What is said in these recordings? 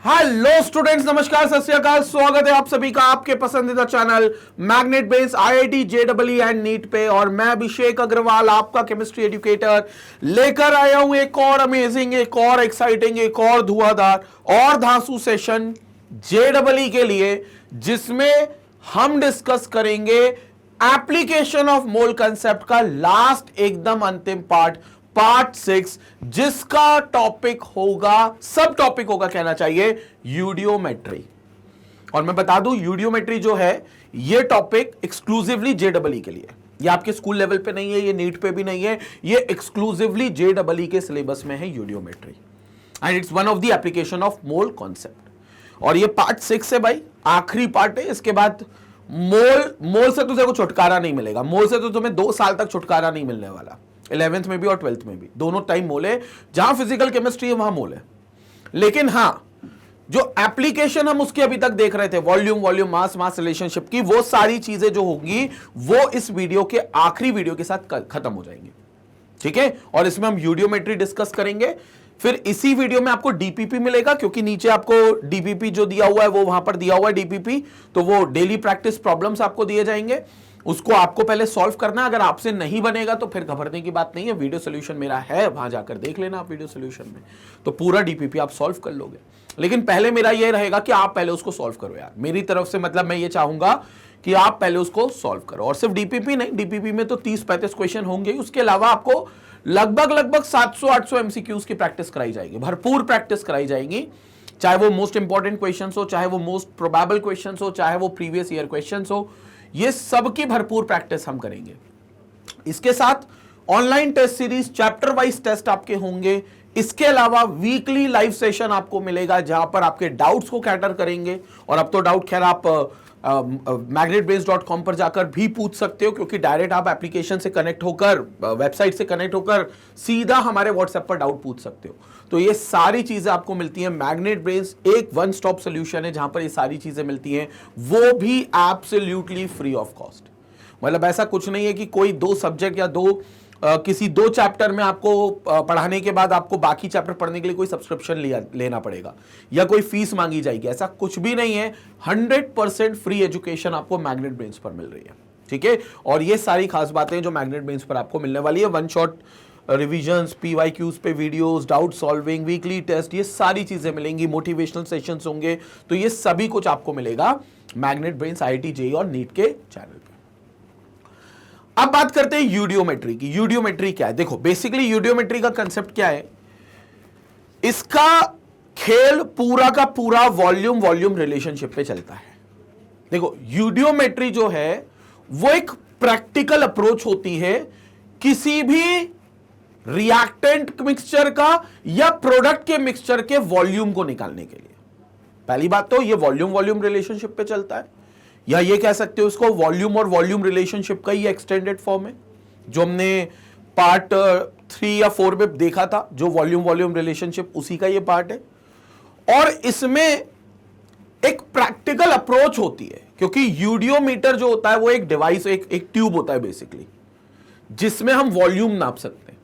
Hello students, नमस्कार, सत श्री अकाल। स्वागत है आप सभी का आपके पसंदीदा channel magnet base IIT JEE and NEET पे। और मैं अभिषेक अग्रवाल, आपका केमिस्ट्री एजुकेटर, लेकर आया हूं एक और अमेजिंग, एक और एक्साइटिंग, एक और धुआंधार और धांसू सेशन जेईई के लिए, जिसमें हम डिस्कस करेंगे एप्लीकेशन ऑफ मोल कंसेप्ट का लास्ट एकदम अंतिम पार्ट 6, जिसका टॉपिक होगा, सब टॉपिक होगा कहना चाहिए, यूडियोमेट्री। और मैं बता दूं, यूडियोमेट्री जो है ये टॉपिक एक्सक्लूसिवली जेईई के लिए, ये आपके स्कूल लेवल पे नहीं है, ये नीट पे भी नहीं है, ये एक्सक्लूसिवली जेईई के सिलेबस में है eudiometry, and it's one of the application of mole concept. और ये पार्ट 6 है भाई, आखिरी पार्ट है। इसके बाद मोल से तुझे को छुटकारा नहीं मिलेगा। मोल से तो तुम्हें 2 साल तक छुटकारा नहीं मिलने वाला, 11th में भी और 12th में भी, दोनों टाइम मोल है। जहां फिजिकल केमिस्ट्री है वहां मोल है। लेकिन हां, जो एप्लीकेशन हम उसकी अभी तक देख रहे थे, वॉल्यूम मास रिलेशनशिप की, वो सारी चीजें जो होंगी वो इस वीडियो के आखिरी वीडियो के साथ खत्म हो जाएंगी, ठीक है। और इसमें हम यूडियोमेट्री डिस्कस करेंगे। फिर इसी वीडियो में आपको डीपीपी मिलेगा, क्योंकि नीचे आपको डीपीपी जो दिया हुआ है वो वहां पर दिया हुआ है डीपीपी, तो वो डेली प्रैक्टिस प्रॉब्लम्स आपको दिए जाएंगे, उसको आपको पहले सॉल्व करना है। अगर आपसे नहीं बनेगा तो फिर घबराने की बात नहीं है, वीडियो सोल्यूशन मेरा है, वहां जाकर देख लेना आप वीडियो सोल्यूशन में, तो पूरा डीपीपी आप सॉल्व कर लोगे। लेकिन पहले मेरा ये रहेगा कि आप पहले उसको सॉल्व करो यार, मेरी तरफ से मतलब मैं ये चाहूंगा कि आप पहले उसको सॉल्व करो। और सिर्फ डीपीपी नहीं, डीपीपी में तो 30-35 क्वेश्चन होंगे, उसके अलावा आपको लगभग 700-800 एमसीक्यूज की प्रैक्टिस कराई जाएगी, भरपूर प्रैक्टिस कराई जाएगी। चाहे वो मोस्ट इंपॉर्टेंट क्वेश्चन हो, चाहे वो मोस्ट प्रोबेबल क्वेश्चन हो, चाहे वो प्रीवियस ईयर क्वेश्चन हो, ये सब की भरपूर प्रैक्टिस हम करेंगे। इसके साथ online test series, chapter wise test आपके होंगे। इसके अलावा वीकली लाइव सेशन आपको मिलेगा, जहां पर आपके डाउट्स को कैटर करेंगे। और अब तो डाउट खैर आप magnetbase.com पर जाकर भी पूछ सकते हो, क्योंकि डायरेक्ट आप एप्लीकेशन से कनेक्ट होकर, वेबसाइट से कनेक्ट होकर सीधा हमारे व्हाट्सएप पर डाउट पूछ सकते हो। तो ये सारी चीजें आपको मिलती हैं। मैग्नेट बेस एक वन स्टॉप सोल्यूशन है जहां पर ये सारी चीजें मिलती हैं, वो भी एब्सोल्युटली फ्री ऑफ कॉस्ट। मतलब ऐसा कुछ नहीं है कि कोई 2 सब्जेक्ट या किसी 2 चैप्टर में आपको पढ़ाने के बाद आपको बाकी चैप्टर पढ़ने के लिए कोई सब्सक्रिप्शन लेना पड़ेगा या कोई फीस मांगी जाएगी, ऐसा कुछ भी नहीं है। 100% फ्री एजुकेशन आपको मैग्नेट बेस पर मिल रही है, ठीक है। और ये सारी खास बातें जो मैग्नेट बेस पर आपको मिलने वाली है, वन शॉट रिविजन्स, पीवाईक्यूज पे videos, doubt solving, weekly test, ये सारी चीजें मिलेंगी, मोटिवेशनल सेशंस होंगे, तो ये सभी कुछ आपको मिलेगा मैग्नेट बेस आईआईटी जेईई और नीट के चैनल पे। अब बात करते हैं यूडियोमेट्री की। यूडियोमेट्री क्या है? देखो, बेसिकली यूडियोमेट्री का कंसेप्ट क्या है, इसका खेल पूरा का पूरा वॉल्यूम रिलेशनशिप पे चलता है। देखो, यूडियोमेट्री जो है वो एक प्रैक्टिकल अप्रोच होती है किसी भी रिएक्टेंट मिक्सचर का या प्रोडक्ट के मिक्सचर के वॉल्यूम को निकालने के लिए। पहली बात तो ये वॉल्यूम रिलेशनशिप पे चलता है, या ये कह सकते हो इसको वॉल्यूम और वॉल्यूम रिलेशनशिप का ही एक्सटेंडेड फॉर्म है, जो हमने पार्ट 3 या 4 में देखा था, जो वॉल्यूम रिलेशनशिप, उसी का ये पार्ट है। और इसमें एक प्रैक्टिकल अप्रोच होती है, क्योंकि यूडियोमीटर जो होता है वो एक डिवाइस, एक ट्यूब होता है बेसिकली, जिसमें हम वॉल्यूम नाप सकते हैं।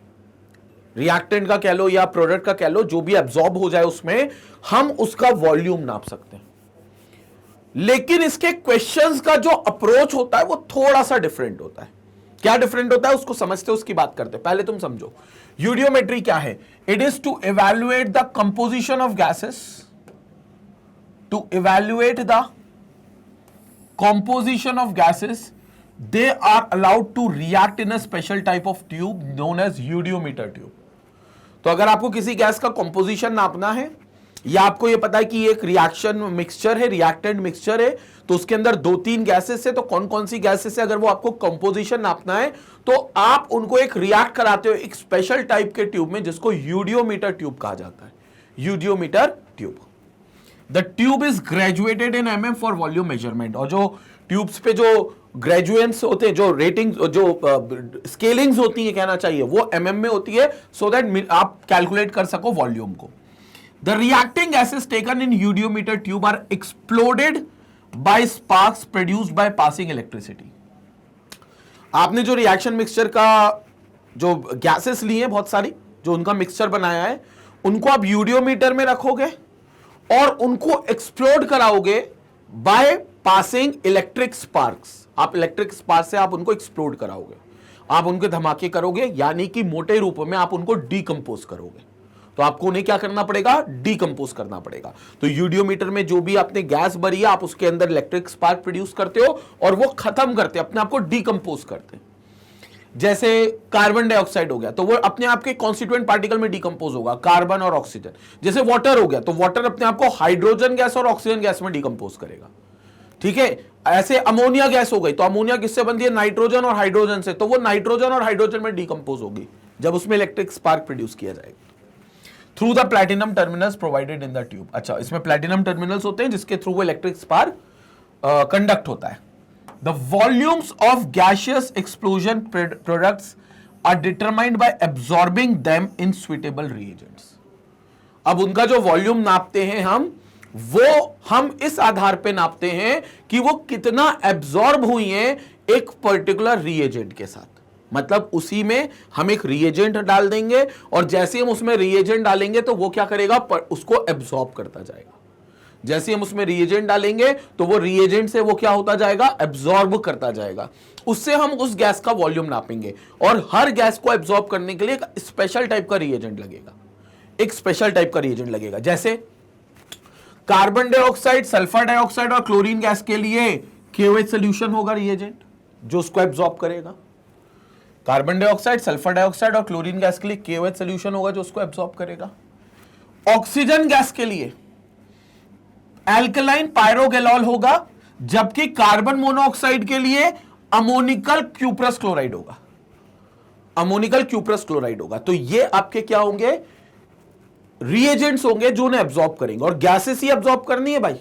रिएक्टेंट का कह लो या प्रोडक्ट का कह लो, जो भी एब्जॉर्ब हो जाए उसमें, हम उसका वॉल्यूम नाप सकते हैं। लेकिन इसके क्वेश्चंस का जो अप्रोच होता है वो थोड़ा सा डिफरेंट होता है। क्या डिफरेंट होता है उसको समझते हैं, उसकी बात करते हैं। पहले तुम समझो यूडियोमेट्री क्या है। It is to evaluate the composition of gases, to evaluate the composition of gases, they are allowed to react in a special type of tube known as eudiometer tube. तो अगर आपको किसी गैस का composition नापना है, या आपको यह पता है कि एक रिएक्शन मिक्सचर है, रिएक्टेंट मिक्सचर है, तो उसके अंदर 2-3 गैसेस है, तो कौन कौन सी गैसेस है, अगर वो आपको कंपोजिशन नापना है तो आप उनको एक रिएक्ट कराते हो एक स्पेशल टाइप के ट्यूब में, जिसको यूडियोमीटर ट्यूब कहा जाता है। Eudiometer tube, the tube is graduated in mm for volume measurement. और जो ट्यूब्स पे जो ग्रेजुएंट्स होते हैं, जो रेटिंग, जो स्केलिंग्स होती है कहना चाहिए, वो mm में होती है, सो दैट आप कैलकुलेट कर सको वॉल्यूम को। The reacting gases taken in eudiometer tube are exploded by sparks produced by passing electricity। आपने जो रिएक्शन मिक्सचर का जो गैसेस लिए हैं बहुत सारी, जो उनका मिक्सचर बनाया है, उनको आप यूडियोमीटर में रखोगे और उनको एक्सप्लोड कराओगे बाय पासिंग इलेक्ट्रिक स्पार्क्स। आप इलेक्ट्रिक स्पार्क से आप उनको एक्सप्लोड कराओगे, आप उनके धमाके करोगे, यानी कि मोटे रूप में आप उनको डीकंपोज करोगे। तो आपको उन्हें क्या करना पड़ेगा? डीकंपोज करना पड़ेगा। तो यूडियोमीटर में जो भी आपने गैस भरी है, आप उसके अंदर इलेक्ट्रिक स्पार्क प्रोड्यूस करते हो और वो खत्म करते हैं, अपने आप को डीकंपोज करते हैं। जैसे कार्बन डाइऑक्साइड हो गया तो वो अपने आप के कॉन्स्टिट्यूएंट पार्टिकल में डीकंपोज होगा, कार्बन और ऑक्सीजन। जैसे वाटर हो गया तो वाटर अपने आप को हाइड्रोजन गैस और ऑक्सीजन गैस में डीकंपोज करेगा, ठीक है। ऐसे अमोनिया गैस हो गई तो अमोनिया किससे बनती है? नाइट्रोजन और हाइड्रोजन से, तो वो नाइट्रोजन और हाइड्रोजन में डीकंपोज होगी जब उसमें इलेक्ट्रिक स्पार्क प्रोड्यूस किया जाएगा through the platinum terminals provided in the tube. अच्छा, इसमें प्लैटिनम टर्मिनल्स होते हैं जिसके थ्रू वो इलेक्ट्रिक स्पार्क कंडक्ट होता है। The volumes of gaseous explosion products are determined by absorbing them in suitable reagents. अब उनका जो वॉल्यूम नापते हैं हम इस आधार पे नापते हैं कि वो कितना एब्जॉर्ब हुई हैं एक पर्टिकुलर रिएजेंट के साथ। मतलब उसी में हम एक रिएजेंट डाल देंगे और जैसे हम उसमें रिएजेंट डालेंगे तो वो क्या करेगा? उसको एब्जॉर्ब करता जाएगा। जैसे हम उसमें रिएजेंट डालेंगे तो वो रिएजेंट से वो क्या होता जाएगा? एब्जॉर्ब करता जाएगा। उससे हम उस गैस का वॉल्यूम नापेंगे और हर गैस को एब्जॉर्ब करने के लिए एक स्पेशल टाइप का रिएजेंट लगेगा, एक स्पेशल टाइप का रिएजेंट लगेगा। जैसे कार्बन डाइऑक्साइड, सल्फर डाइऑक्साइड और क्लोरीन गैस के लिए KOH सोल्यूशन होगा रिएजेंट जो उसको एब्जॉर्ब करेगा। कार्बन डाइऑक्साइड, सल्फर डाइऑक्साइड और क्लोरीन गैस के लिए KOH सोल्यूशन होगा जो उसको एब्जॉर्ब करेगा। ऑक्सीजन गैस के लिए एल्कलाइन पायरोगेलॉल होगा, जबकि कार्बन मोनोऑक्साइड के लिए अमोनिकल क्यूप्रस क्लोराइड होगा, अमोनिकल क्यूप्रस क्लोराइड होगा। तो ये आपके क्या होंगे? रिएजेंट्स होंगे जो उन्हें एब्जॉर्ब करेंगे। और गैसेस ही एब्जॉर्ब करनी है भाई,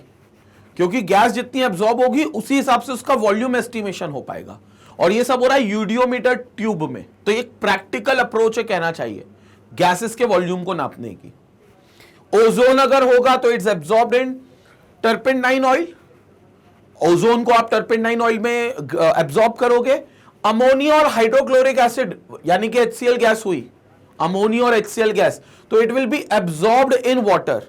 क्योंकि गैस जितनी एब्जॉर्ब होगी उसी हिसाब से उसका वॉल्यूम एस्टिमेशन हो पाएगा। और ये सब हो रहा है यूडियोमीटर ट्यूब में। तो एक प्रैक्टिकल अप्रोच है कहना चाहिए गैसेस के वॉल्यूम को नापने की। ओजोन अगर होगा तो it's absorbed in turpentine oil, ozone को आप टर्पेंटाइन ऑयल में एब्जॉर्ब करोगे। अमोनिया और हाइड्रोक्लोरिक एसिड यानी कि HCl गैस हुई, अमोनिया और HCl गैस, तो it will be absorbed in water,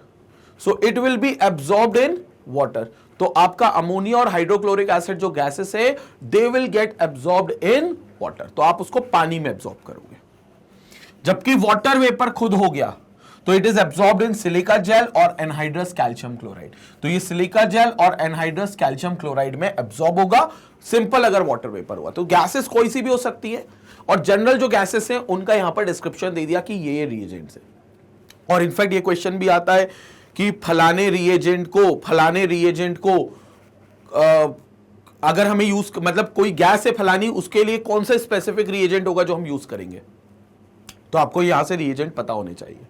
so it will be absorbed in water. तो आपका अमोनिया और हाइड्रोक्लोरिक एसिड जो गैसेस है they will get absorbed in water, तो आप उसको पानी में एब्जॉर्ब करोगे। जबकि वाटर वेपर खुद हो गया तो it is absorbed in silica gel और एनहाइड्रस कैल्शियम क्लोराइड। तो ये सिलिका जेल और एनहाइड्रस कैल्शियम क्लोराइड में एब्जॉर्ब होगा, सिंपल अगर वाटर वेपर हुआ। तो गैसेस कोई सी भी हो सकती है और जनरल जो गैसेस हैं उनका यहां पर डिस्क्रिप्शन दे दिया कि ये रिएजेंट्स है। और इनफैक्ट ये क्वेश्चन भी आता है कि फलाने रिएजेंट को अगर हमें यूज, मतलब कोई गैस है फलानी, उसके लिए कौन सा स्पेसिफिक रिएजेंट होगा जो हम यूज करेंगे। तो आपको यहां से रिएजेंट पता होने चाहिए,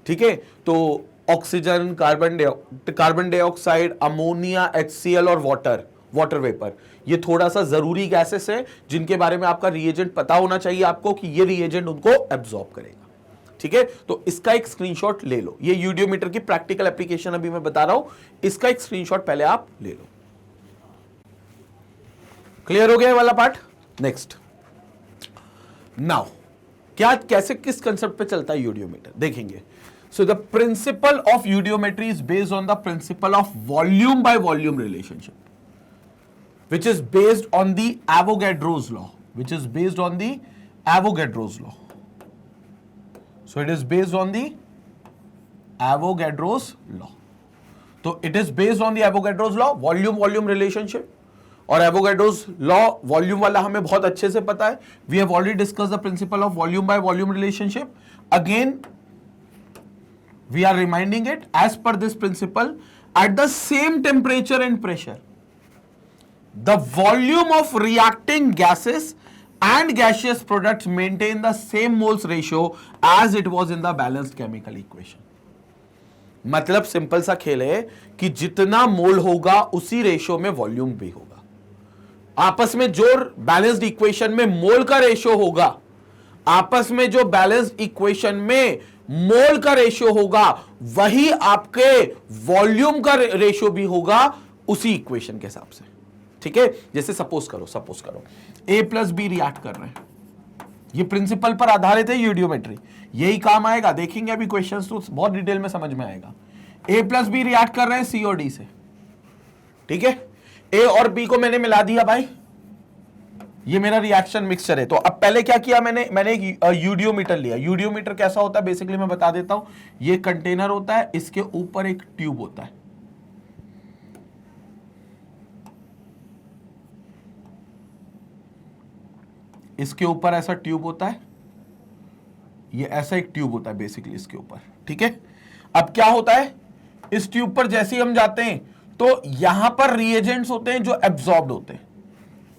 ठीक है। तो oxygen, carbon dioxide, ammonia, HCl और वाटर वेपर, ये थोड़ा सा जरूरी गैसेस हैं जिनके बारे में आपका रिएजेंट पता होना चाहिए आपको कि ये रिएजेंट उनको एब्जॉर्ब करेगा, ठीक है। तो इसका एक स्क्रीनशॉट ले लो। ये यूडियोमीटर की प्रैक्टिकल एप्लीकेशन अभी मैं बता रहा हूं, इसका एक स्क्रीनशॉट पहले आप ले लो। क्लियर हो गया वाला पार्ट? नेक्स्ट, नाउ क्या कैसे किस कंसेप्ट पे चलता है यूडियोमीटर देखेंगे। So the principle of यूडियोमेट्री is based on the principle of volume by volume relationship, which is based on the Avogadro's law, So it is based on the Avogadro's law. तो it is based on the Avogadro's law, volume relationship. और Avogadro's law volume वाला हमें बहुत अच्छे से पता है। We have already discussed the principle of volume by volume relationship. Again, we are reminding it, as per this principle, at the same temperature and pressure, the volume of reacting gases and gaseous products maintain the same moles ratio as it was in the balanced chemical equation. मतलब simple सा खेल है कि जितना मोल होगा उसी ratio में volume भी होगा। आपस में जो बैलेंस्ड इक्वेशन में मोल का रेशियो होगा, आपस में जो बैलेंस्ड इक्वेशन में मोल का रेशियो होगा, वही आपके वॉल्यूम का रेशियो भी होगा उसी इक्वेशन के हिसाब से, ठीक है। जैसे सपोज करो A प्लस बी रिएक्ट कर रहे हैं, ये प्रिंसिपल पर आधारित है यूडियोमेट्री, यही काम आएगा। देखेंगे अभी क्वेश्चंस तो बहुत डिटेल में समझ में आएगा। ए प्लस बी रिएक्ट कर रहे हैं सी और डी से, ठीक है। ए और बी को मैंने मिला दिया भाई, ये मेरा रिएक्शन मिक्सचर है। तो अब पहले क्या किया मैंने एक यूडियोमीटर लिया। यूडियोमीटर कैसा होता है बेसिकली मैं बता देता हूं। ये कंटेनर होता है, इसके ऊपर एक ट्यूब होता है, इसके ऊपर ऐसा ट्यूब होता है, ये ऐसा एक ट्यूब होता है बेसिकली इसके ऊपर, ठीक है। अब क्या होता है, इस ट्यूब पर जैसे ही हम जाते हैं तो यहां पर रिएजेंट्स होते हैं जो एब्जॉर्ब्ड होते हैं,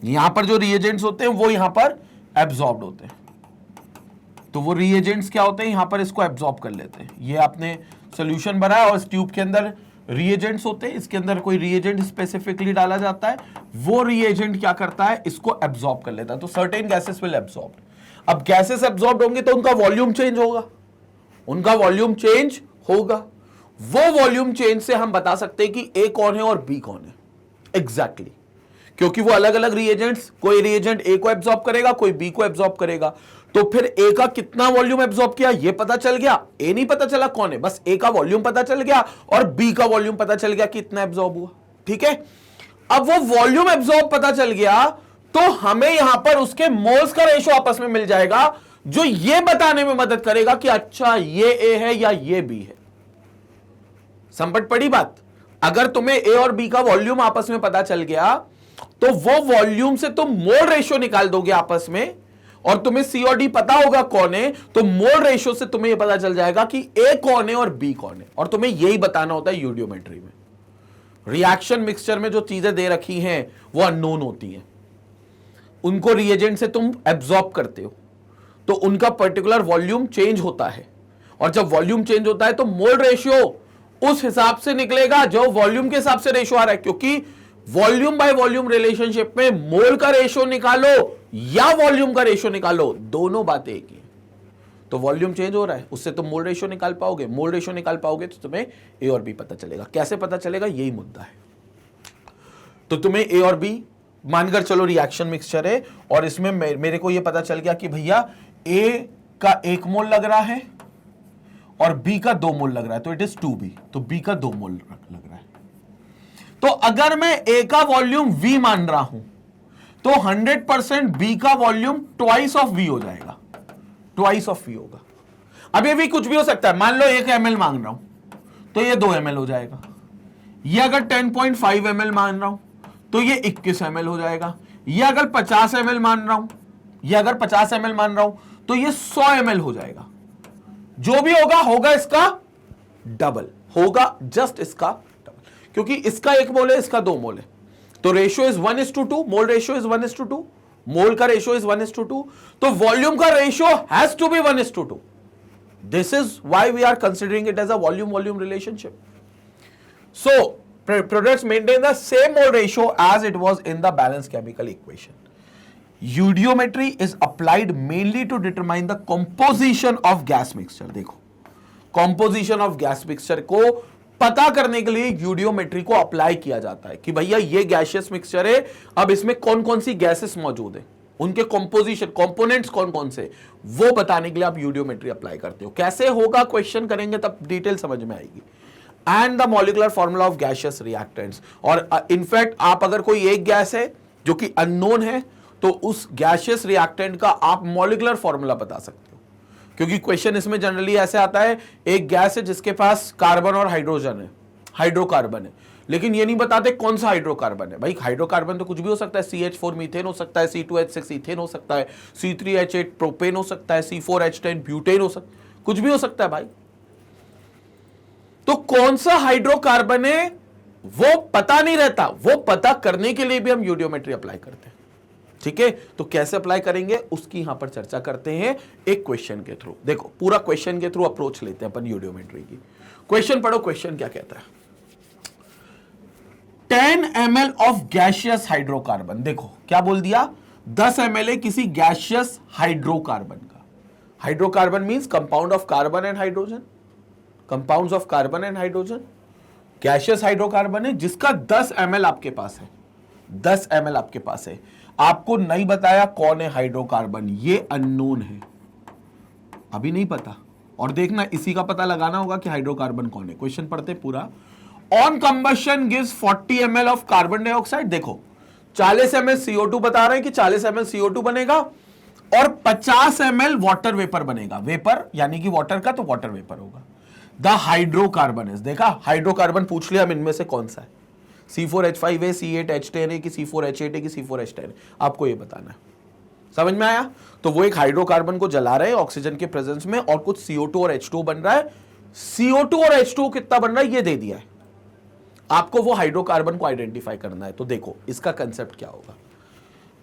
यहां पर जो रिएजेंट्स होते हैं वो यहां पर एब्जॉर्ब्ड होते हैं। तो वो रिएजेंट्स क्या होते हैं, यहां पर इसको एब्जॉर्ब कर लेते हैं। ये आपने सॉल्यूशन भरा है और इस ट्यूब के अंदर रिएजेंट्स होते हैं, इसके अंदर कोई रिएजेंट स्पेसिफिकली डाला जाता है, वो रिएजेंट क्या करता है, इसको एब्जॉर्ब कर लेता है। तो सर्टेन गैसेस विल एब्जॉर्ब। अब गैसेस एब्जॉर्ब होंगे तो उनका वॉल्यूम चेंज होगा, उनका वॉल्यूम चेंज होगा। वो वॉल्यूम चेंज से हम बता सकते हैं कि ए कौन है और बी कौन है एग्जैक्टली, क्योंकि वो अलग अलग रिएजेंट्स, कोई रिएजेंट ए को एब्जॉर्ब करेगा, कोई बी को एब्जॉर्ब करेगा। तो फिर ए का कितना वॉल्यूम एब्जॉर्ब किया ये पता चल गया, ए नहीं पता चला कौन है, बस ए का वॉल्यूम पता चल गया और बी का वॉल्यूम पता चल गया कितना एब्जॉर्ब हुआ, ठीक है। अब वो वॉल्यूम एब्जॉर्ब पता चल गया तो हमें यहां पर उसके मोल्स का रेशो आपस में मिल जाएगा, जो ये बताने में मदद करेगा कि अच्छा ये ए है या ये बी है। समझ पड़ी बात। अगर तुम्हें ए और बी का वॉल्यूम आपस में पता चल गया तो वो वॉल्यूम से तुम मोल रेशियो निकाल दोगे आपस में, और तुम्हें सी और डी पता होगा कौन है, तो मोल रेशियो से तुम्हें यह पता चल जाएगा कि ए कौन है और बी कौन है। और तुम्हें यही बताना होता है यूडियोमेट्री में। रिएक्शन मिक्सचर में जो चीजें दे रखी हैं वो अननोन होती हैं, उनको रिएजेंट से तुम एब्जॉर्ब करते हो तो उनका पर्टिकुलर वॉल्यूम चेंज होता है, और जब वॉल्यूम चेंज होता है तो मोल रेशियो उस हिसाब से निकलेगा जो वॉल्यूम के हिसाब से रेशियो आ रहा है, क्योंकि वॉल्यूम बाय वॉल्यूम रिलेशनशिप में मोल का रेशियो निकालो या वॉल्यूम का रेशियो निकालो, दोनों बातें एक ही। तो वॉल्यूम चेंज हो रहा है, उससे तुम मोल रेशियो निकाल पाओगे, मोल रेशियो निकाल पाओगे तो तुम्हें ए और बी पता चलेगा। कैसे पता चलेगा, यही मुद्दा है। तो तुम्हें ए और बी मानकर चलो रिएक्शन मिक्सचर है, और इसमें मेरे को यह पता चल गया कि भैया ए का 1 मोल लग रहा है और बी का 2 मोल लग रहा है, तो इट इज 2b, तो बी का 2 मोल लग रहा है। तो अगर मैं ए का वॉल्यूम v मान रहा हूं तो 100% बी का वॉल्यूम ट्वाइस ऑफ v हो जाएगा, ट्वाइस ऑफ v होगा। अब ये भी कुछ भी हो सकता है, मान लो 1 ml मांग रहा हूं तो ये 2 ml हो जाएगा, ये अगर 10.5 ml मान रहा हूं तो ये 21 ml हो जाएगा, ये अगर 50 ml मान रहा हूं, ये अगर 50 ml मान रहा हूं तो ये 100 ml हो जाएगा। जो भी होगा होगा इसका डबल, होगा जस्ट इसका डबल, क्योंकि इसका 1 मोल है, इसका 2 मोल है। तो ratio is 1:2, mole ratio is 1:2, mole का रेशियो इज 1:2, तो वॉल्यूम का ratio has to be 1:2। This is why we are considering it as a volume volume relationship. So products maintain the same mole ratio as it was in the balanced chemical equation. Eudiometry is applied mainly to determine the composition of gas mixture. देखो, composition of gas mixture को पता करने के लिए यूडियोमेट्री को apply किया जाता है कि भैया ये गैसियस मिक्सचर है, अब इसमें कौन कौन सी गैसेस मौजूद है, उनके कंपोजिशन, कंपोनेंट्स कौन कौन से, वो बताने के लिए आप यूडियोमेट्री अप्लाई करते हो। कैसे होगा, क्वेश्चन करेंगे तब डिटेल समझ में आएगी। And the molecular formula of gaseous reactants, और इनफैक्ट आप अगर कोई एक गैस है जो कि अननोन है तो उस गैसियस रिएक्टेंट का आप मॉलिक्यूलर फॉर्मूला बता सकते हो, क्योंकि क्वेश्चन इसमें जनरली ऐसे आता है, एक गैस है जिसके पास कार्बन और हाइड्रोजन है, हाइड्रोकार्बन है, लेकिन ये नहीं बताते कौन सा हाइड्रोकार्बन है। भाई हाइड्रोकार्बन तो कुछ भी हो सकता है, CH4 मीथेन हो सकता है, C2H6 इथेन हो सकता है, C3H8 प्रोपेन हो सकता है, C4H10 ब्यूटेन हो सकता है, कुछ भी हो सकता है भाई। तो कौन सा हाइड्रोकार्बन है वो पता नहीं रहता, वो पता करने के लिए भी हम यूडियोमेट्री अप्लाई करते हैं, ठीक है। तो कैसे अप्लाई करेंगे उसकी यहां पर चर्चा करते हैं एक क्वेश्चन के थ्रू। देखो पूरा क्वेश्चन के थ्रू अप्रोच लेते हैं अपन यूडियोमेट्री की। क्वेश्चन पढ़ो, क्वेश्चन क्या कहता है। 10 ml ऑफ गैसियस हाइड्रोकार्बन, देखो क्या बोल दिया, 10 ml है किसी गैसियस हाइड्रोकार्बन का। Hydrocarbon means compound of carbon and hydrogen, compounds of carbon and hydrogen. Gaseous hydrocarbon है जिसका 10 ml आपके पास है, 10 ml आपके पास है। आपको नहीं बताया कौन है हाइड्रोकार्बन, ये अननोन है, अभी नहीं पता, और देखना इसी का पता लगाना होगा कि हाइड्रोकार्बन कौन है। क्वेश्चन पढ़ते पूरा। On combustion gives 40 ml of carbon dioxide. देखो 40 ml CO2 बता रहे हैं कि 40 ml CO2 बनेगा और 50 ml वाटर वेपर बनेगा। वेपर यानी कि वाटर का, तो वाटर वेपर होगा। द हाइड्रोकार्बन इज, देखा हाइड्रोकार्बन पूछ लिया हम, इनमें से कौन सा है, C4H5 C8H10 है कि C4H8 है कि C4H10, आपको ये बताना है। समझ में आया? तो वो एक हाइड्रोकार्बन को जला रहे हैं ऑक्सीजन के प्रेजेंस में और कुछ CO2 और H2 बन रहा है। CO2 और H2 कितना बन रहा है ये दे दिया है आपको, वो हाइड्रोकार्बन को आइडेंटिफाई करना है। तो देखो इसका कंसेप्ट क्या होगा।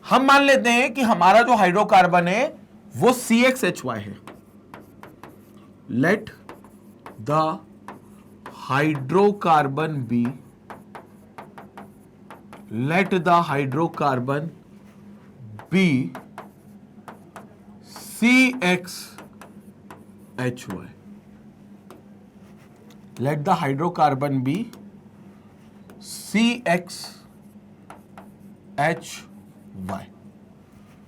हम मान लेते हैं कि हमारा जो हाइड्रोकार्बन है वो CXHY है। Let the hydrocarbon be, let the hydrocarbon be CXHY. Let the hydrocarbon be CXHY.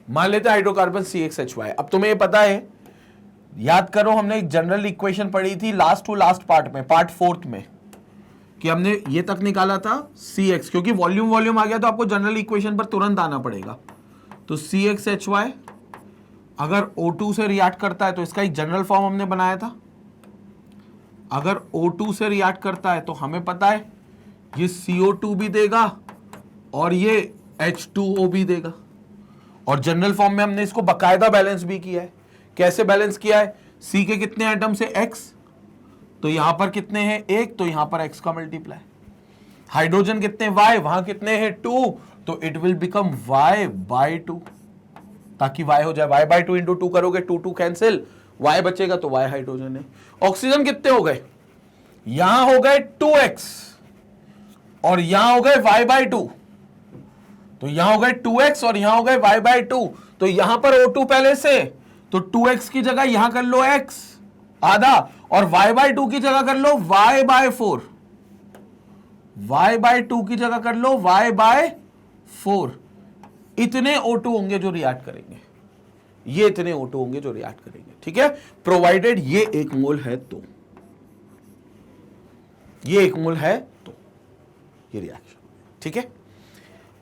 मान लेते हैं हाइड्रोकार्बन CXHY। अब तुम्हें ये पता है, याद करो हमने एक जनरल इक्वेशन पढ़ी थी लास्ट टू लास्ट पार्ट में, पार्ट 4 में, कि हमने ये तक निकाला था CX, क्योंकि वॉल्यूम आ गया तो आपको जनरल इक्वेशन पर तुरंत आना पड़ेगा। तो CXHY अगर O2 से रिएक्ट करता है तो इसका एक जनरल फॉर्म हमने बनाया था। अगर O2 से रिएक्ट करता है तो हमें पता है ये CO2 भी देगा और ये H2O भी देगा। और जनरल फॉर्म में हमने इसको बकायदा बैलेंस भी किया है। कैसे बैलेंस किया है? C के कितने एटम से X, तो यहां पर कितने हैं 1, तो यहां पर X का मल्टीप्लाई। हाइड्रोजन कितने Y, वहां कितने हैं 2, तो इट विल बिकम Y/2, ताकि Y हो जाए। Y/2 इंटू 2 करोगे 2 कैंसिल, Y बचेगा तो Y हाइड्रोजन है। ऑक्सीजन कितने हो गए? यहां हो गए 2X और यहां हो गए Y/2, तो यहां हो गए 2X और यहां हो गए Y/2। तो यहां पर O2 पहले से, तो 2X की जगह यहां कर लो X आधा और Y/2 की जगह कर लो Y/4, Y/2 की जगह कर लो Y/4। इतने O2 होंगे जो रिएक्ट करेंगे, ये इतने O2 होंगे जो रिएक्ट करेंगे, ठीक है, प्रोवाइडेड ये 1 मोल है तो, ये 1 मोल है तो ये रिएक्शन, ठीक है।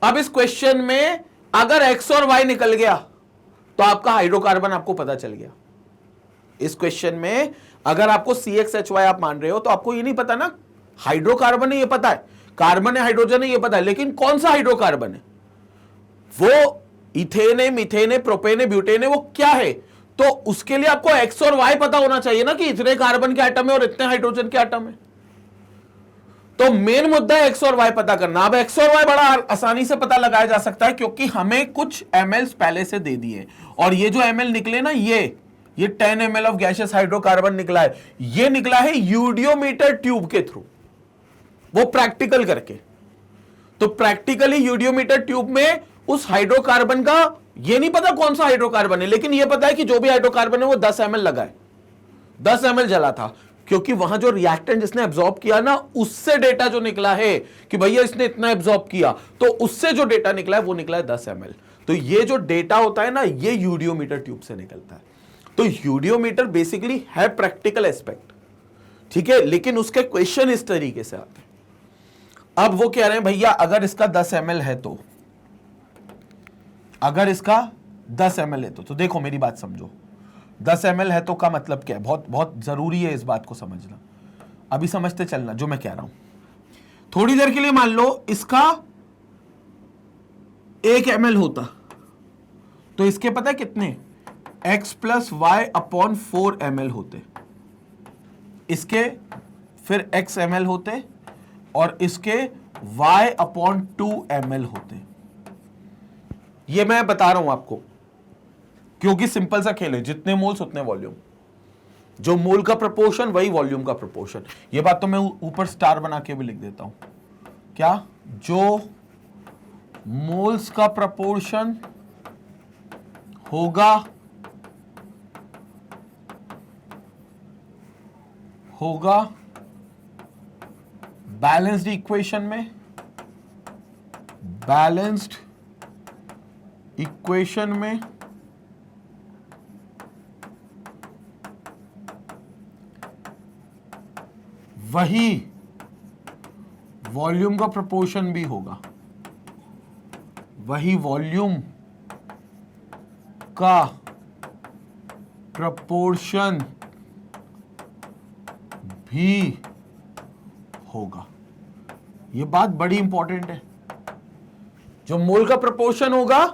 अब इस क्वेश्चन में अगर X और Y निकल गया तो आपका हाइड्रोकार्बन आपको पता चल गया। इस क्वेश्चन में अगर आपको CXHY आप मान रहे हो तो आपको ये नहीं पता ना, हाइड्रोकार्बन है ये पता है, कार्बन है हाइड्रोजन है ये पता है, लेकिन कौन सा हाइड्रोकार्बन है, वो इथेन है, मीथेन है, प्रोपेन है, ब्यूटेन है, वो क्या है, तो उसके लिए आपको X और Y पता होना चाहिए ना कि इतने कार्बन के एटम है और इतने हाइड्रोजन के एटम है। तो मेन मुद्दा है X और Y पता करना। अब X और Y बड़ा आसानी से पता लगाया जा सकता है क्योंकि हमें कुछ ml पहले से दे दिए, और ये जो ml निकले ना, ये 10 ml ऑफ गैसियस हाइड्रोकार्बन निकला है, ये निकला है यूडियोमीटर ट्यूब के थ्रू, वो प्रैक्टिकल करके। तो प्रैक्टिकली यूडियोमीटर ट्यूब में उस हाइड्रोकार्बन का ये नहीं पता कौन सा हाइड्रोकार्बन है, लेकिन ये पता है कि जो भी हाइड्रोकार्बन है वो 10 ml लगा है, 10 ml जला था, क्योंकि वहां जो रिएक्टेंट जिसने एब्जॉर्ब किया ना, उससे डेटा जो निकला है कि भैया इसने इतना एब्जॉर्ब किया, तो उससे जो डेटा निकला है वो निकला है 10 ml। तो ये जो डेटा होता है ना, ये यूडियोमीटर ट्यूब से निकलता है। तो यूडियोमीटर बेसिकली है प्रैक्टिकल एस्पेक्ट, ठीक है, लेकिन उसके क्वेश्चन इस तरीके से आते हैं। अब वो कह रहे हैं भैया अगर इसका 10 ml है तो, अगर इसका 10 ml है तो देखो मेरी बात समझो, 10 ml है तो का मतलब क्या है, बहुत बहुत जरूरी है इस बात को समझना। अभी समझते चलना जो मैं कह रहा हूं। थोड़ी देर के लिए मान लो इसका 1 ml होता तो इसके पता है कितने X + Y/4 ml होते, इसके फिर X ml होते और इसके Y/2 ml होते। ये मैं बता रहा हूं आपको क्योंकि सिंपल सा खेल है, जितने मोल्स उतने वॉल्यूम, जो मोल का प्रोपोर्शन वही वॉल्यूम का प्रोपोर्शन। ये बात तो मैं ऊपर स्टार बना के भी लिख देता हूं, क्या, जो मोल्स का प्रोपोर्शन होगा बैलेंस्ड इक्वेशन में, बैलेंस्ड इक्वेशन में वही वॉल्यूम का प्रोपोर्शन भी होगा, वही वॉल्यूम का प्रोपोर्शन भी होगा। ये बात बड़ी इंपॉर्टेंट है। जो मोल का प्रोपोर्शन होगा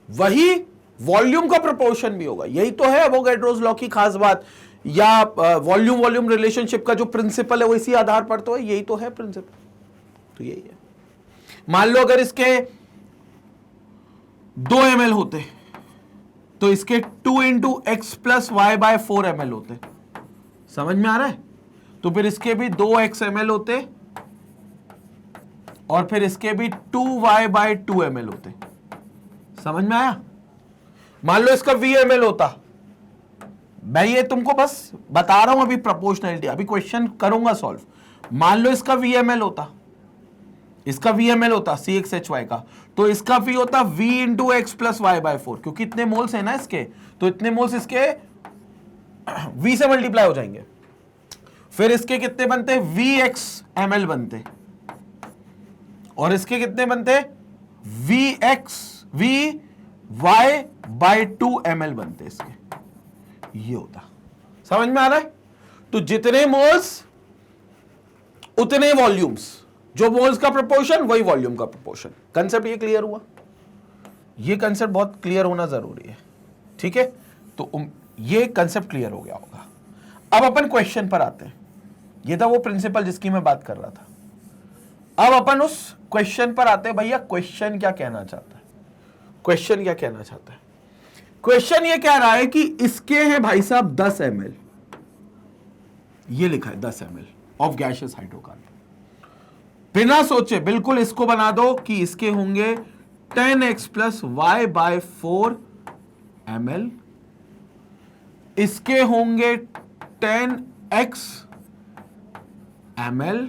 वही वॉल्यूम का प्रोपोर्शन भी होगा। यही तो है एवोगैड्रोस लॉ की खास बात, या वॉल्यूम वॉल्यूम रिलेशनशिप का जो प्रिंसिपल है वो इसी आधार पर तो है, यही तो है प्रिंसिपल। तो यही है। मान लो अगर इसके 2 ml होते तो इसके 2 into X plus Y by 4 ml होते। समझ में आ रहा है? तो फिर इसके भी 2x ml होते और फिर इसके भी 2y बाय 2 ml होते। समझ में आया? मान लो इसका v ml होता, मैं ये तुमको बस बता रहा हूं अभी प्रोपोर्शनलिटी, अभी क्वेश्चन करूंगा सॉल्व। मान लो इसका v ml होता, इसका v ml होता CXHY का, तो इसका v होता v into X plus Y by 4, क्योंकि इतने मोल्स है ना इसके, तो इतने मोल्स इसके v से मल्टीप्लाई हो जाएंगे। फिर इसके कितने बनते? vx ml बनते, और इसके कितने बनते? vy बाय 2 ml बनते इसके। ये होता। समझ में आ रहा है? तो जितने मोल्स उतने वॉल्यूम्स, जो मोल्स का प्रोपोर्शन वही वॉल्यूम का प्रोपोर्शन। कंसेप्ट ये क्लियर हुआ? ये कंसेप्ट बहुत क्लियर होना जरूरी है, ठीक है? तो ये कंसेप्ट क्लियर हो गया होगा। अब अपन क्वेश्चन पर आते हैं। ये था वो प्रिंसिपल जिसकी मैं बात कर रहा था। अब अपन उस क्वेश्चन पर आते हैं। भैया क्वेश्चन क्या कहना चाहता है? क्वेश्चन क्या कहना चाहता है? क्वेश्चन ये कह रहा है कि इसके हैं भाई साहब 10 ml, ये लिखा है 10 ml ऑफ गैसियस हाइड्रोकार्बन। बिना सोचे बिल्कुल इसको बना दो कि इसके होंगे 10x plus Y by 4 ml, इसके होंगे 10x ml,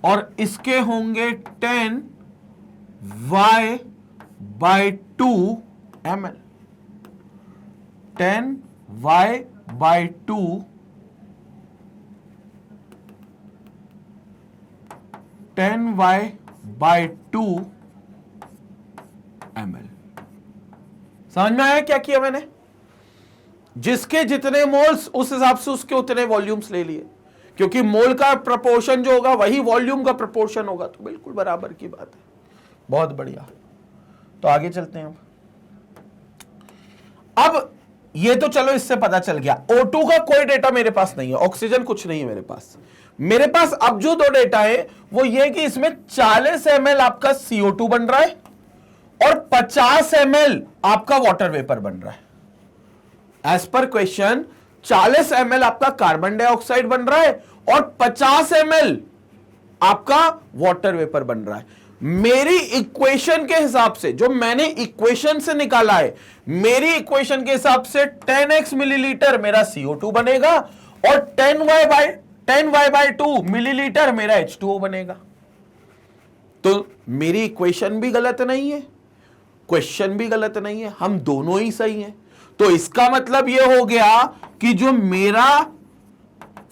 और इसके होंगे 10y by 2 ml। 10y by 2 10y by 2 ml। समझ में आया क्या किया मैंने? जिसके जितने मोल्स उस हिसाब से उसके उतने वॉल्यूम्स ले लिए, क्योंकि मोल का प्रोपोर्शन जो होगा वही वॉल्यूम का प्रोपोर्शन होगा। तो बिल्कुल बराबर की बात है। बहुत बढ़िया। तो आगे चलते हैं। अब ये तो चलो इससे पता चल गया। O2 का कोई डेटा मेरे पास नहीं है, ऑक्सीजन कुछ नहीं है मेरे पास। मेरे पास अब जो 2 डेटा है वो ये कि इसमें 40 ml आपका CO2 बन रहा है और 50 ml आपका वाटर वेपर बन रहा है। एज पर क्वेश्चन 40 ml आपका कार्बन डाइऑक्साइड बन रहा है और 50 ml आपका वाटर वेपर बन रहा है। मेरी इक्वेशन के हिसाब से, जो मैंने इक्वेशन से निकाला है, मेरी इक्वेशन के हिसाब से 10x मिलीलीटर मेरा CO2 बनेगा और 10y बाय 2 मिलीलीटर मेरा H2O बनेगा। तो मेरी इक्वेशन भी गलत नहीं है, क्वेश्चन भी गलत नहीं है, हम दोनों ही सही हैं। तो इसका मतलब यह हो गया कि जो मेरा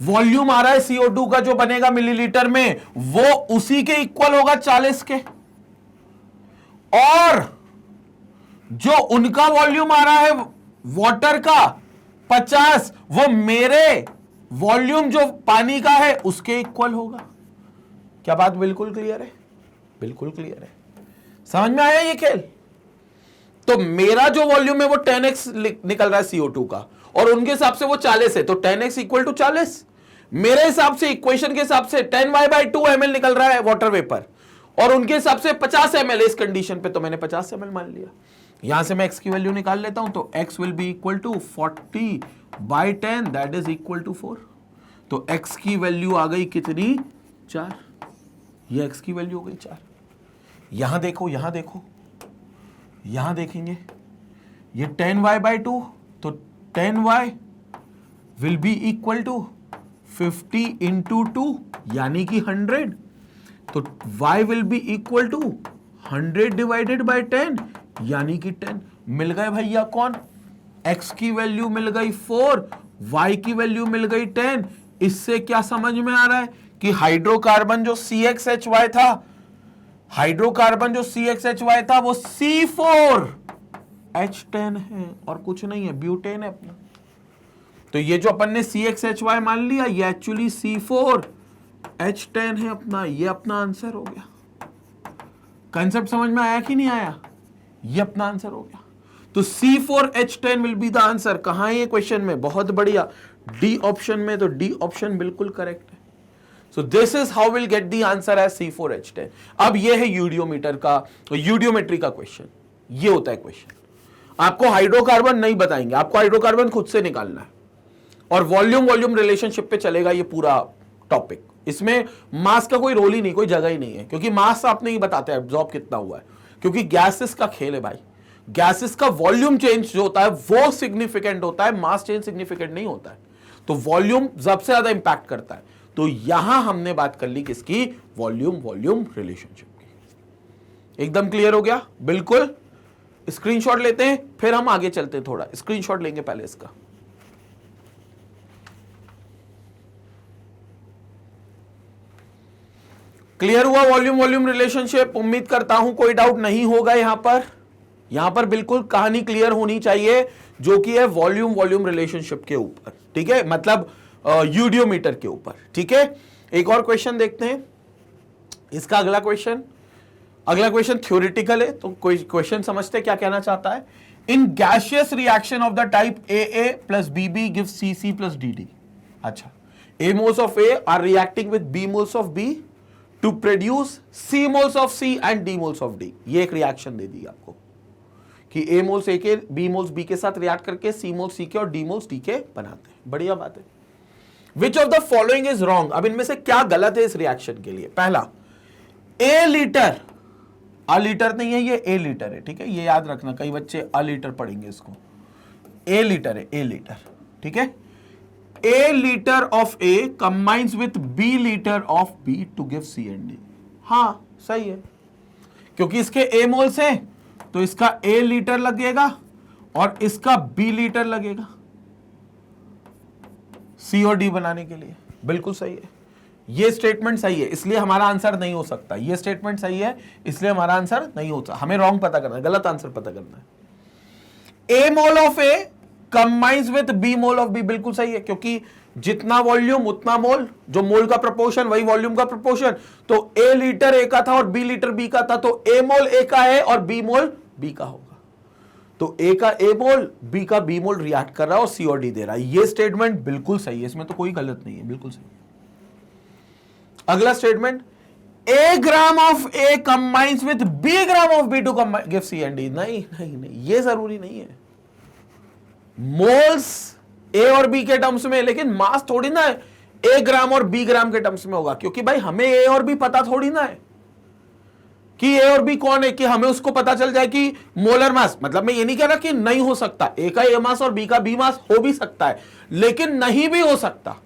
वॉल्यूम आ रहा है CO2 का जो बनेगा मिलीलीटर में, वो उसी के इक्वल होगा 40 के, और जो उनका वॉल्यूम आ रहा है वाटर का 50, वो मेरे वॉल्यूम जो पानी का है उसके इक्वल होगा। क्या बात बिल्कुल क्लियर है? बिल्कुल क्लियर है। समझ में आया ये खेल? तो मेरा जो वॉल्यूम है वो 10x निकल रहा है CO2 का, और उनके हिसाब से वो 40 है, तो 10x इक्वल टू 40। मेरे हिसाब से इक्वेशन के हिसाब से 10y बाय 2 ml निकल रहा है वाटर वेपर, और उनके हिसाब से 50 ml है इस कंडीशन पे, तो मैंने 50 ml मान लिया। यहां से मैं x की वैल्यू निकाल लेता हूं, तो x will be equal to 40 by 10, that is equal to 4। तो x की वैल्यू आ गई कितनी? 4। ये x की वैल्यू हो गई 4। यहां देखो, यहां देखो, यहां देखेंगे ये 10y बाय 2, तो 10y will be equal to 50 into 2 यानी कि 100, तो y will be equal to 100 divided by 10 यानी कि 10। मिल गए भैया कौन? x की वैल्यू मिल गई 4, y की वैल्यू मिल गई 10, इससे क्या समझ में आ रहा है कि हाइड्रोकार्बन जो CXHY था, हाइड्रोकार्बन जो CXHY था वो C4H10 है और कुछ नहीं है, ब्यूटेन है अपना। तो ये जो अपन ने CXHY मान लिया ये एक्चुअली C4H10 है अपना, ये अपना आंसर हो गया। कंसेप्ट समझ में आया कि नहीं आया? ये अपना आंसर हो गया। तो C4H10 will be the answer. कहां है ये क्वेश्चन में? बहुत बढ़िया, डी ऑप्शन में। तो डी ऑप्शन बिल्कुल करेक्ट है। So this is how will get the answer as C4H10। अब ये है यूडियोमीटर का, यूडियोमेट्री का क्वेश्चन। ये होता है क्वेश्चन। आपको हाइड्रोकार्बन नहीं बताएंगे, आपको हाइड्रोकार्बन खुद से निकालना है और वॉल्यूम वॉल्यूम रिलेशनशिप पे चलेगा ये पूरा टॉपिक। इसमें मास का कोई रोल ही नहीं, कोई जगह ही नहीं है, क्योंकि मास आप नहीं बताते एब्जॉर्ब कितना हुआ है, क्योंकि गैसेस का खेल है भाई। गैसेस का वॉल्यूम चेंज जो होता है वो सिग्निफिकेंट होता है, मास चेंज सिग्निफिकेंट नहीं होता है। तो वॉल्यूम सबसे ज्यादा इंपैक्ट करता है। तो यहां हमने बात कर ली किसकी? वॉल्यूम वॉल्यूम रिलेशनशिप की। एकदम क्लियर हो गया? बिल्कुल। स्क्रीनशॉट लेते हैं, फिर हम आगे चलते हैं। थोड़ा स्क्रीनशॉट लेंगे पहले इसका। क्लियर हुआ वॉल्यूम वॉल्यूम रिलेशनशिप? उम्मीद करता हूं कोई डाउट नहीं होगा यहां पर। यहां पर बिल्कुल कहानी क्लियर होनी चाहिए, जो कि है वॉल्यूम वॉल्यूम रिलेशनशिप के ऊपर, ठीक है, मतलब यूडियोमीटर के ऊपर, ठीक है। एक और क्वेश्चन देखते हैं। इसका अगला क्वेश्चन थ्योरेटिकल है, तो कोई क्वेश्चन समझते क्या कहना चाहता है। In gaseous reaction of the type AA plus BB gives CC plus DD। अच्छा, A moles of A are reacting with B moles of B to produce C moles of C and D moles of D। ये एक reaction दे दी आपको कि A moles A के B moles B के साथ react करके C moles C के और D मोल्स D के बनाते हैं। बढ़िया बात है। Which of the following is wrong? अब इनमें से क्या गलत है इस रिएक्शन के लिए? पहला, A लीटर, A लीटर नहीं है, ये A लीटर है, ठीक है, ये याद रखना, कई बच्चे A लीटर पढ़ेंगे इसको। A लीटर है, A लीटर, ठीक है। A litre of A combines with B litre of B to give C and D। हाँ सही है, क्योंकि इसके A मोल्स हैं तो इसका A लीटर लगेगा और इसका B लीटर लगेगा C और D बनाने के लिए। बिल्कुल सही है, ये स्टेटमेंट सही है, इसलिए हमारा आंसर नहीं हो सकता। ये स्टेटमेंट सही है, इसलिए हमारा आंसर नहीं होता। हमें रॉन्ग पता करना है, गलत आंसर पता करना है। A mole of A combines with B mole of B, बिल्कुल सही है, क्योंकि जितना वॉल्यूम उतना मोल, जो मोल का प्रोपोर्शन वही वॉल्यूम का प्रोपोर्शन। तो A लीटर A का था और B लीटर B का था, तो A मोल A का है और B मोल B का होगा। तो A का A मोल, B का B मोल रिएक्ट कर रहा है और C और D दे रहा है। ये स्टेटमेंट बिल्कुल सही है, इसमें तो कोई गलत नहीं है, बिल्कुल सही है। अगला statement, A gram of A combines with B gram of B to give C and D। नहीं नहीं नहीं, ये जरूरी नहीं है। मोल्स A और B के टर्म्स में, लेकिन मास थोड़ी ना है A ग्राम और B ग्राम के टर्म्स में होगा, क्योंकि भाई हमें A और B पता थोड़ी ना है कि A और B कौन है, कि हमें उसको पता चल जाए कि मोलर मास। मतलब मैं ये नहीं कह रहा कि नहीं हो सकता, A का A मास और B का B मास हो भी सकता है, लेकिन नहीं भी हो सकता।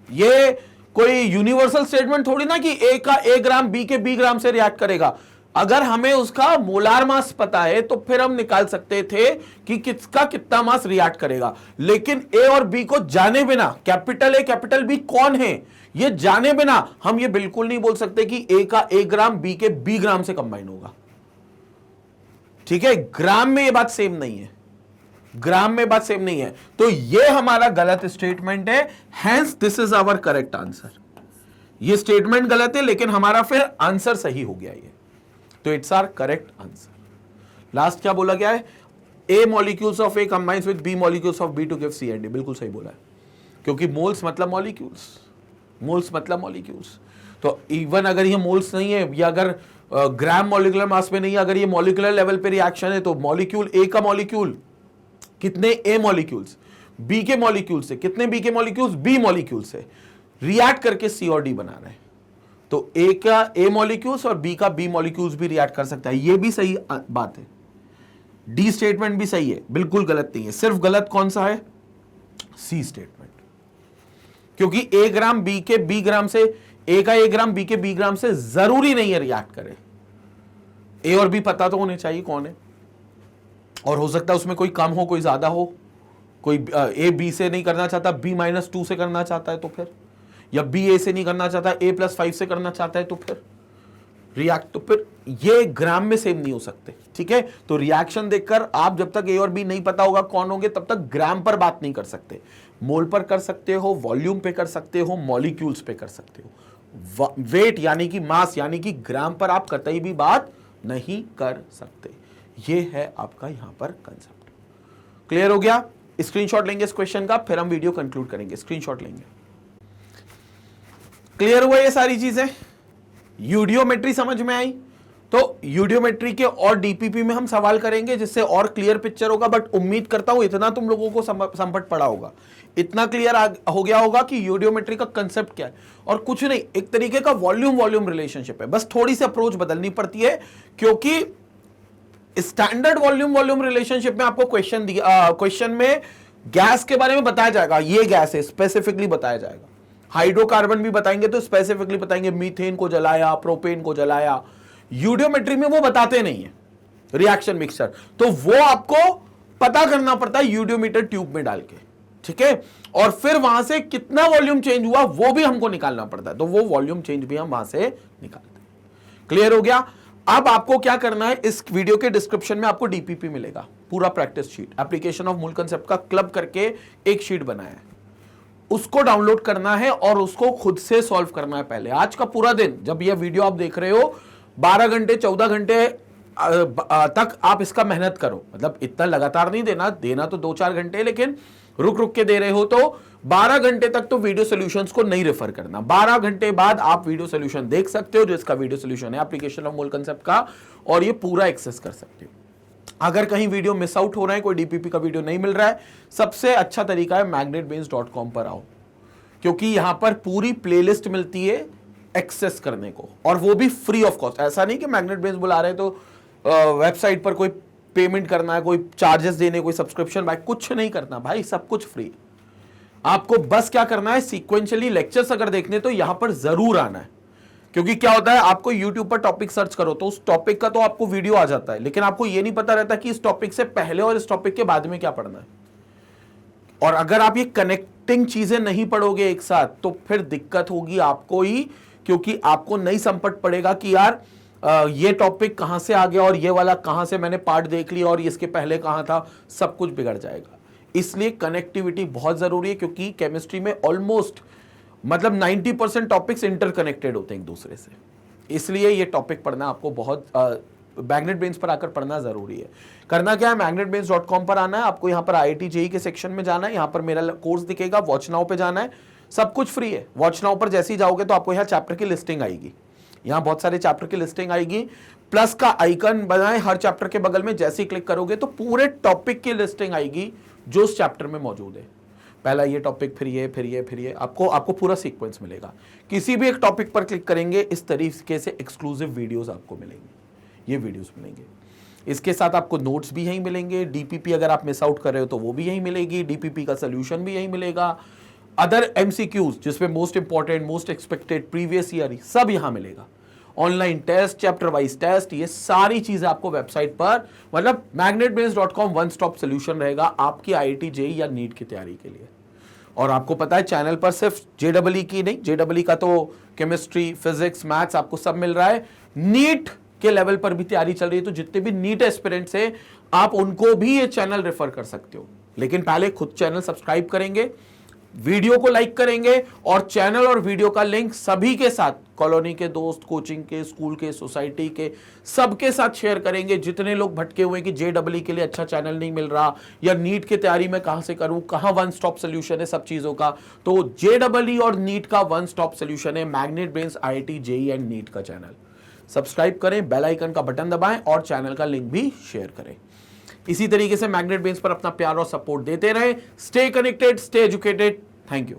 ये कोई यूनिवर्सल स्टेटमेंट थोड़ी ना कि A का A ग्राम B के B ग्राम से रिएक्ट करेगा। अगर हमें उसका मोलार मास पता है तो फिर हम निकाल सकते थे कि किसका कितना मास रिएक्ट करेगा, लेकिन A और B को जाने बिना, कैपिटल A कैपिटल B कौन है ये जाने बिना हम ये बिल्कुल नहीं बोल सकते कि A का A ग्राम B के B ग्राम से कंबाइन होगा। ठीक है, ग्राम में ये बात सेम नहीं है, ग्राम में बात सेम नहीं है। तो ये हमारा गलत स्टेटमेंट है, hence this is our correct answer. ये स्टेटमेंट गलत है, लेकिन हमारा फिर आंसर सही हो गया ये, तो it's our correct answer. Last क्या बोला गया है? A molecules of A combines with B molecules of B to give C and D। बिल्कुल सही बोला है, क्योंकि मोल्स मतलब मॉलिक्यूल्स, मोल्स मतलब मॉलिक्यूल्स। तो इवन अगर ये मोल्स नहीं है, या अगर ग्राम मॉलिक्यूलर मास में नहीं है, अगर ये मॉलिक्यूलर लेवल पे रिएक्शन है, तो मॉलिक्यूल A का मॉलिक्यूल कितने A मॉलिक्यूल्स, B के मॉलिक्यूल से कितने B के मॉलिक्यूल्स, B मॉलिक्यूल से रिएक्ट करके C और D बना रहे हैं। तो A का A मॉलिक्यूल्स और B का B मॉलिक्यूल्स भी रिएक्ट कर सकता है। ये भी सही बात है, डी स्टेटमेंट भी सही है, बिल्कुल गलत नहीं है। सिर्फ गलत कौन सा है? सी स्टेटमेंट, क्योंकि A ग्राम B के B ग्राम से, A का A ग्राम B के B ग्राम से जरूरी नहीं है रिएक्ट करे। A और B पता तो होने चाहिए कौन है, और हो सकता है उसमें कोई कम हो, कोई ज्यादा हो, कोई ए बी से नहीं करना चाहता, B-2 से करना चाहता है तो फिर, या बी ए से नहीं करना चाहता, A+5 से करना चाहता है तो फिर रिएक्ट, तो फिर ये ग्राम में सेम नहीं हो सकते, ठीक है। तो रिएक्शन देखकर आप जब तक ए और बी नहीं पता होगा कौन होंगे तब तक ग्राम पर बात नहीं कर सकते। मोल पर कर सकते हो, वॉल्यूम पे कर सकते हो, मॉलिक्यूल्स पे कर सकते हो, वेट यानी कि मास यानी कि ग्राम पर आप कतई भी बात नहीं कर सकते। ये है आपका यहां पर कंसेप्ट। क्लियर हो गया? स्क्रीनशॉट लेंगे इस क्वेश्चन का, फिर हम वीडियो कंक्लूड करेंगे। स्क्रीनशॉट लेंगे। क्लियर हुआ ये सारी चीजें? यूडियोमेट्री समझ में आई? तो यूडियोमेट्री के और डीपीपी में हम सवाल करेंगे जिससे और क्लियर पिक्चर होगा, बट उम्मीद करता हूं इतना तुम लोगों को संपट पड़ा होगा, इतना क्लियर हो गया होगा कि यूडियोमेट्री का कंसेप्ट क्या है। और कुछ नहीं, एक तरीके का वॉल्यूम रिलेशनशिप है, बस थोड़ी सी अप्रोच बदलनी पड़ती है, क्योंकि स्टैंडर्ड वॉल्यूम रिलेशनशिप में आपको क्वेश्चन में गैस के बारे में बताया जाएगा, ये गैस है स्पेसिफिकली बताया जाएगा, हाइड्रोकार्बन भी बताएंगे तो स्पेसिफिकली बताएंगे, मीथेन को जलाया, प्रोपेन को जलाया। यूडियोमेट्री में वो बताते नहीं है रिएक्शन मिक्सचर, तो वो आपको पता करना पड़ता है यूडियोमीटर ट्यूब में डाल के, ठीक है। और फिर वहां से कितना वॉल्यूम चेंज हुआ वो भी हमको निकालना पड़ता है, तो वो वॉल्यूम चेंज भी हम वहां से निकालते हैं। क्लियर हो गया? अब आपको क्या करना है, इस वीडियो के डिस्क्रिप्शन में आपको डीपीपी मिलेगा, पूरा प्रैक्टिस शीट, एप्लीकेशन ऑफ मूल कंसेप्ट का क्लब करके एक शीट बनाया है, उसको डाउनलोड करना है और उसको खुद से सॉल्व करना है। पहले आज का पूरा दिन, जब ये वीडियो आप देख रहे हो, 12 घंटे 14 घंटे तक आप इसका मेहनत करो, मतलब इतना लगातार नहीं देना तो 2-4 घंटे, लेकिन रुक रुक के दे रहे हो तो 12 घंटे तक तो वीडियो सॉल्यूशंस को नहीं रेफर करना। 12 घंटे बाद आप वीडियो सॉल्यूशन देख सकते हो, जो इसका वीडियो सॉल्यूशन है एप्लीकेशन ऑफ मूल कंसेप्ट का, और ये पूरा एक्सेस कर सकते हो। अगर कहीं वीडियो मिस आउट हो रहा है, कोई डीपीपी का वीडियो नहीं मिल रहा है, सबसे अच्छा तरीका है magnetbeans.com पर आओ, क्योंकि यहां पर पूरी प्लेलिस्ट मिलती है एक्सेस करने को, और वो भी फ्री ऑफ कॉस्ट। ऐसा नहीं कि मैग्नेट बेंस बुला रहे हैं तो वेबसाइट पर कोई पेमेंट करना है, कोई चार्जेस देने, कोई सब्सक्रिप्शन, भाई कुछ नहीं करना, भाई सब कुछ फ्री। आपको बस क्या करना है, सीक्वेंशियली लेक्चर्स अगर देखने तो यहां पर जरूर आना है, क्योंकि क्या होता है, आपको YouTube पर टॉपिक सर्च करो तो उस टॉपिक का तो आपको वीडियो आ जाता है, लेकिन आपको यह नहीं पता रहता कि इस टॉपिक से पहले और इस टॉपिक के बाद में क्या पढ़ना है। और अगर आप ये कनेक्टिंग चीजें नहीं पढ़ोगे एक साथ तो फिर दिक्कत होगी आपको ही, क्योंकि आपको नहीं संपट पड़ेगा कि यार ये टॉपिक कहां से आ गया और ये वाला कहां से मैंने पार्ट देख लिया और इसके पहले कहां था, सब कुछ बिगड़ जाएगा। इसलिए कनेक्टिविटी बहुत जरूरी है, क्योंकि केमिस्ट्री में ऑलमोस्ट मतलब 90% टॉपिक्स इंटरकनेक्टेड होते हैं एक दूसरे से, इसलिए ये टॉपिक पढ़ना आपको बहुत मैग्नेट बेंस पर आकर पढ़ना जरूरी है। करना क्या है, magnetbeans.com पर आना है, आपको यहाँ पर IIT JEE के सेक्शन में जाना है, यहाँ पर मेरा कोर्स दिखेगा, वॉच नाउ पे जाना है, सब कुछ फ्री है। वॉच नाउ पर जैसे ही जाओगे तो आपको यहाँ चैप्टर की लिस्टिंग आएगी, यहाँ बहुत सारे चैप्टर की लिस्टिंग आएगी, प्लस का आइकन बनाए हर चैप्टर के बगल में, जैसे ही क्लिक करोगे तो पूरे टॉपिक की लिस्टिंग आएगी जो उस चैप्टर में मौजूद है। पहला ये टॉपिक, फिर ये, आपको पूरा सीक्वेंस मिलेगा। किसी भी एक टॉपिक पर क्लिक करेंगे, इस तरीके से एक्सक्लूसिव वीडियोस आपको मिलेंगे, ये वीडियोस मिलेंगे। इसके साथ आपको नोट्स भी यहीं मिलेंगे, डीपीपी अगर आप मिस आउट कर रहे हो तो वो भी यहीं मिलेगी, डीपीपी का सोल्यूशन भी यहीं मिलेगा, अदर MCQs जिसमें most important, most expected, previous year, सब यहां मिलेगा। Online test, chapter wise test, ये सारी चीजें आपको वेबसाइट पर, मतलब magnetbeans.com वन स्टॉप सोल्यूशन रहेगा आपकी IIT JEE या नीट की तैयारी के लिए। और आपको पता है चैनल पर सिर्फ JEE की नहीं, JEE का तो केमिस्ट्री, फिजिक्स, मैथ्स आपको सब मिल रहा है, नीट के लेवल पर भी तैयारी चल रही है, तो जितने भी नीट एस्पिरेंट्स हैं आप उनको भी ये चैनल रेफर कर सकते हो। लेकिन पहले खुद चैनल सब्सक्राइब करेंगे, वीडियो को लाइक करेंगे, और चैनल और वीडियो का लिंक सभी के साथ, कॉलोनी के दोस्त, कोचिंग के, स्कूल के, सोसाइटी के, सबके साथ शेयर करेंगे। जितने लोग भटके हुए कि JEE के लिए अच्छा चैनल नहीं मिल रहा, या नीट की तैयारी में कहां से करूं, कहां वन स्टॉप सोल्यूशन है सब चीजों का, तो JEE और नीट का वन स्टॉप सोल्यूशन है Magnet Brains IIT JEE and NEET का चैनल। सब्सक्राइब करें, बेल आइकन का बटन दबाएं और चैनल का लिंक भी शेयर करें। इसी तरीके से मैग्नेट बेंस पर अपना प्यार और सपोर्ट देते रहें। Stay connected, stay educated. Thank you.